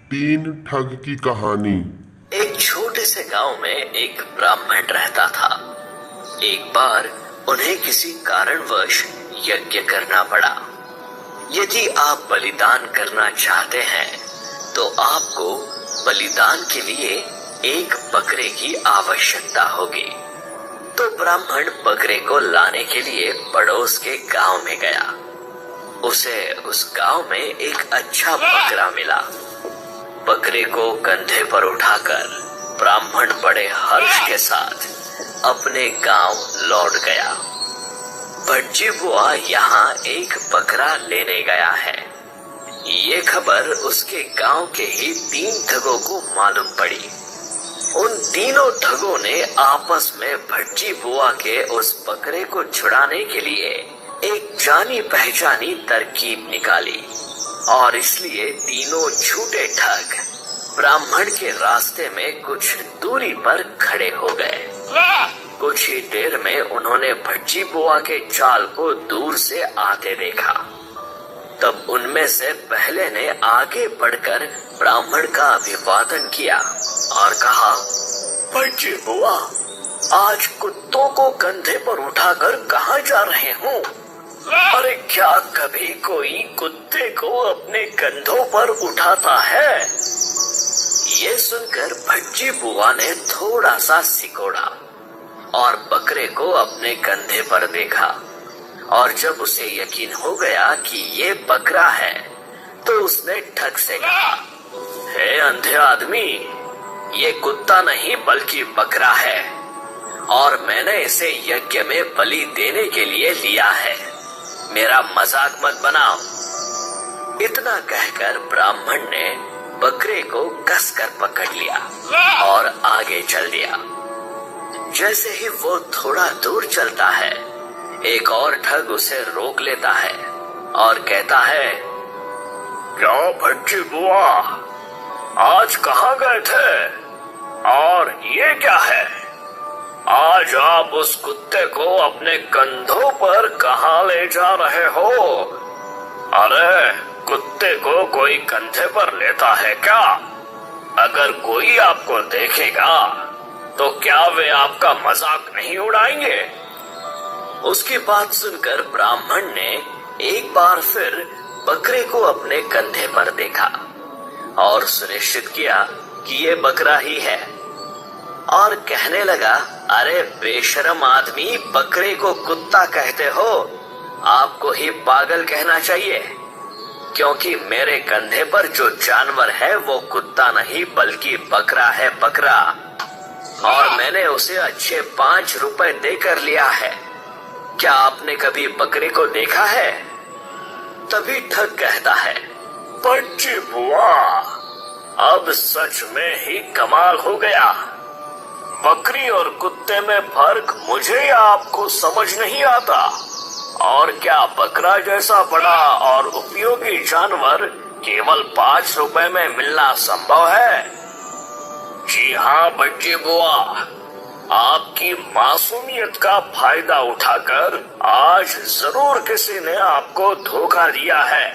तीन ठग की कहानी। एक छोटे से गांव में एक ब्राह्मण रहता था। एक बार उन्हें किसी कारणवश यज्ञ करना पड़ा। यदि आप बलिदान करना चाहते हैं तो आपको बलिदान के लिए एक बकरे की आवश्यकता होगी। तो ब्राह्मण बकरे को लाने के लिए पड़ोस के गांव में गया। उसे उस गांव में एक अच्छा बकरा मिला। बकरे को कंधे पर उठाकर ब्राह्मण बड़े हर्ष के साथ अपने गांव लौट गया। भटजी बुआ यहाँ एक बकरा लेने गया है। ये खबर उसके गांव के ही 3 ठगों को मालूम पड़ी। उन तीनों ठगों ने आपस में भटजी बुआ के उस बकरे को छुड़ाने के लिए एक जानी पहचानी तरकीब निकाली और इसलिए तीनों झूठे ठग ब्राह्मण के रास्ते में कुछ दूरी पर खड़े हो गए। कुछ ही देर में उन्होंने भटजी बुआ के चाल को दूर से आते देखा। तब उनमें से पहले ने आगे बढ़कर ब्राह्मण का अभिवादन किया और कहा, भटजी बुआ, आज कुत्तों को कंधे पर उठाकर कहाँ जा रहे हो? अरे क्या कभी कोई कुत्ते को अपने कंधों पर उठाता है? ये सुनकर भटजी बुआ ने थोड़ा सा सिकोड़ा और बकरे को अपने कंधे पर देखा और जब उसे यकीन हो गया कि ये बकरा है तो उसने ठग से कहा, हे अंधे आदमी, ये कुत्ता नहीं बल्कि बकरा है और मैंने इसे यज्ञ में बलि देने के लिए लिया है। मेरा मजाक मत बनाओ। इतना कहकर ब्राह्मण ने बकरे को कसकर पकड़ लिया और आगे चल दिया। जैसे ही वो थोड़ा दूर चलता है, एक और ठग उसे रोक लेता है और कहता है, क्या भटजी बुआ, आज कहाँ गए थे और ये क्या है? आज आप उस कुत्ते को अपने कंधों पर कहाँ ले जा रहे हो? अरे कुत्ते को कोई कंधे पर लेता है क्या? अगर कोई आपको देखेगा तो क्या वे आपका मजाक नहीं उड़ाएंगे? उसकी बात सुनकर ब्राह्मण ने एक बार फिर बकरे को अपने कंधे पर देखा और सुनिश्चित किया कि ये बकरा ही है और कहने लगा, अरे बेशरम आदमी, बकरे को कुत्ता कहते हो? आपको ही पागल कहना चाहिए, क्योंकि मेरे कंधे पर जो जानवर है वो कुत्ता नहीं बल्कि बकरा है, बकरा। और मैंने उसे अच्छे 5 रुपए देकर लिया है। क्या आपने कभी बकरे को देखा है? तभी ठग कहता है, भटजी बुआ, अब सच में ही कमाल हो गया। बकरी और कुत्ते में फर्क मुझे या आपको समझ नहीं आता। और क्या बकरा जैसा बड़ा और उपयोगी जानवर केवल 5 रुपए में मिलना संभव है? जी हाँ भटजी बुआ, आपकी मासूमियत का फायदा उठाकर आज जरूर किसी ने आपको धोखा दिया है।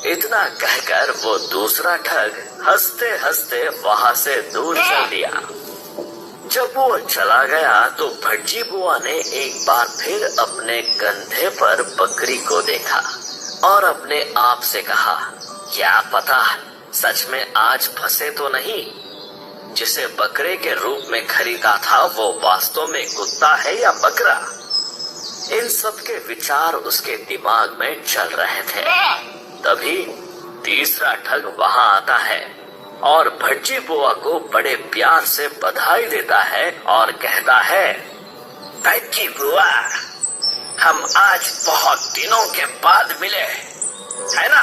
इतना कहकर वो दूसरा ठग हंसते हंसते वहां से दूर चल दिया। जब वो चला गया तो भटजी बुआ ने एक बार फिर अपने कंधे पर बकरी को देखा और अपने आप से कहा, क्या पता सच में आज फंसे तो नहीं? जिसे बकरे के रूप में खरीदा था वो वास्तव में कुत्ता है या बकरा? इन सब के विचार उसके दिमाग में चल रहे थे। तभी तीसरा ठग वहां आता है और भटजी बुआ को बड़े प्यार से बधाई देता है और कहता है, भटजी बुआ, हम आज बहुत दिनों के बाद मिले, है ना?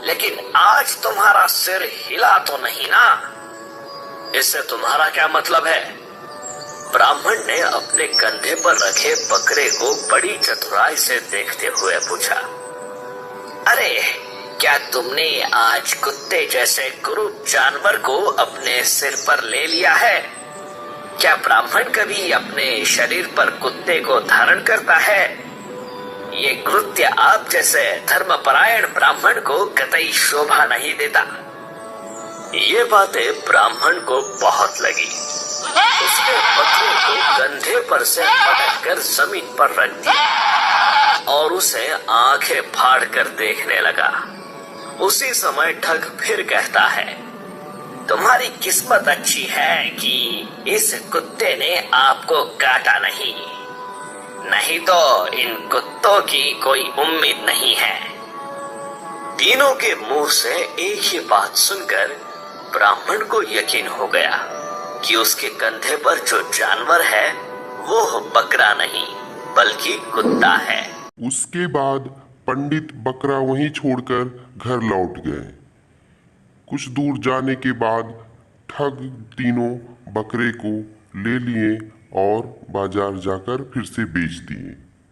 लेकिन आज तुम्हारा सिर हिला तो नहीं ना? इससे तुम्हारा क्या मतलब है? ब्राह्मण ने अपने कंधे पर रखे बकरे को बड़ी चतुराई से देखते हुए पूछा, अरे क्या तुमने आज कुत्ते जैसे कुरूप जानवर को अपने सिर पर ले लिया है? क्या ब्राह्मण कभी अपने शरीर पर कुत्ते को धारण करता है? ये कृत्य आप जैसे धर्मपरायण ब्राह्मण को कतई शोभा नहीं देता। ये बातें ब्राह्मण को बहुत लगी। उसने बकरे को कंधे पर से पटक कर जमीन पर रख दिया और उसे आंखें फाड़ कर देखने लगा। उसी समय ठग फिर कहता है, तुम्हारी किस्मत अच्छी है कि इस कुत्ते ने आपको काटा नहीं, नहीं तो इन कुत्तों की कोई उम्मीद नहीं है। तीनों के मुंह से एक ही बात सुनकर ब्राह्मण को यकीन हो गया कि उसके कंधे पर जो जानवर है वो बकरा नहीं बल्कि कुत्ता है। उसके बाद पंडित बकरा वहीं छोड़कर घर लौट गए। कुछ दूर जाने के बाद ठग तीनों बकरे को ले लिए और बाजार जाकर फिर से बेच दिए।